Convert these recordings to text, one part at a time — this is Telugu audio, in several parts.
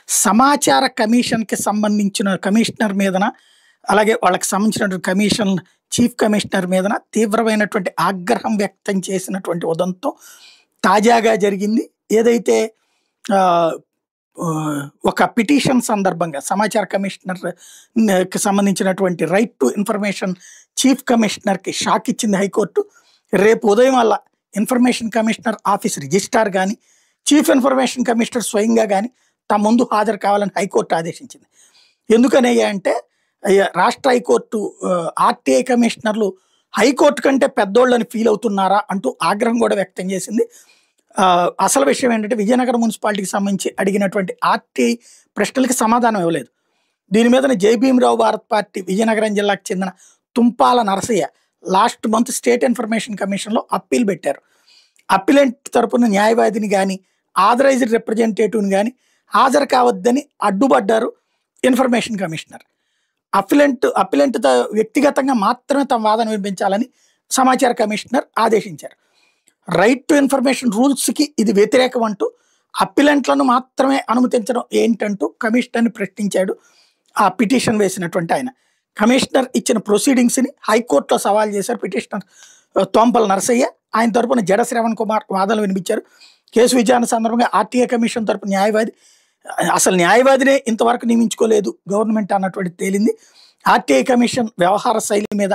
సమాచార కమిషన్‌కి సంబంధించిన కమిషనర్ మీదన, అలాగే వాళ్ళకి సంబంధించినటువంటి చీఫ్ కమిషనర్ మీదన తీవ్రమైనటువంటి ఆగ్రహం వ్యక్తం చేసినటువంటి ఉదంతం తాజాగా జరిగింది. ఏదైతే ఆహ్, ఒక పిటిషన్ సందర్భంగా సమాచార కమిషనర్‌కి సంబంధించినటువంటి రైట్ టు ఇన్ఫర్మేషన్ చీఫ్ కమిషనర్‌కి షాక్ ఇచ్చింది హైకోర్టు. రేపు ఉదయం అలా ఇన్ఫర్మేషన్ కమిషనర్ ఆఫీస్ రిజిస్ట్రార్ గాని, చీఫ్ ఇన్ఫర్మేషన్ కమిషనర్ స్వయంగా గాని తమ ముందు హాజరు కావాలని హైకోర్టు ఆదేశించింది. ఎందుకనయ్యా అంటే రాష్ట్ర హైకోర్టు ఆర్టీఐ కమిషనర్లు హైకోర్టు కంటే పెద్దోళ్ళని ఫీల్ అవుతున్నారా అంటూ ఆగ్రహం కూడా వ్యక్తం చేసింది. అసలు విషయం ఏంటంటే విజయనగరం మున్సిపాలిటీకి సంబంధించి అడిగినటువంటి ఆర్టీఐ ప్రశ్నలకి సమాధానం ఇవ్వలేదు. దీని మీద జైభీమరావు భారత్ పార్టీ విజయనగరం జిల్లాకు చెందిన Tumpala Narasayya last month state information కమిషన్లో అప్పీల్ పెట్టారు. అప్పిలెంట్ తరపున న్యాయవాదిని కానీ ఆథరైజ్డ్ రిప్రజెంటేటివ్ని కానీ హాజరు కావద్దని అడ్డుపడ్డారు ఇన్ఫర్మేషన్ కమిషనర్. అప్పిలెంట్ వ్యక్తిగతంగా మాత్రమే తమ వాదన వినిపించాలని సమాచార కమిషనర్ ఆదేశించారు. రైట్ టు ఇన్ఫర్మేషన్ రూల్స్కి ఇది వ్యతిరేకం అంటూ అప్పిలెంట్లను మాత్రమే అనుమతించడం ఏంటంటూ కమిషనర్ని ప్రశ్నించాడు ఆ పిటిషన్ వేసినటువంటి ఆయన. కమిషనర్ ఇచ్చిన ప్రొసీడింగ్స్ని హైకోర్టులో సవాల్ చేశారు పిటిషనర్ తోంపల నరసయ్య. ఆయన తరపున జడ శ్రవణ్ కుమార్ వాదనలు వినిపించారు. కేసు విచారణ సందర్భంగా ఆర్టీఐ కమిషన్ తరపున న్యాయవాది అసలు న్యాయవాదినే ఇంతవరకు నియమించుకోలేదు గవర్నమెంట్ అన్నటువంటి తేలింది. ఆర్టీఐ కమిషన్ వ్యవహార శైలి మీద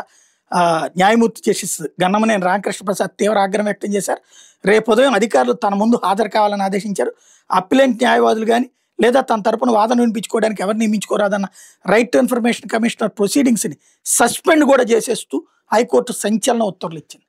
న్యాయమూర్తి జస్టిస్ గన్నమనేని రామకృష్ణ ప్రసాద్ తీవ్ర ఆగ్రహం వ్యక్తం చేశారు. రేపు ఉదయం అధికారులు తన ముందు హాజరు కావాలని ఆదేశించారు. అప్పిలెంట్ న్యాయవాదులు కానీ లేదా తన తరపున వాదన వినిపించుకోవడానికి ఎవరు నియమించుకోరాదన్న రైట్ టు ఇన్ఫర్మేషన్ కమిషనర్ ప్రొసీడింగ్స్ని సస్పెండ్ కూడా చేసేస్తూ హైకోర్టు సంచలన ఉత్తర్వులు ఇచ్చింది.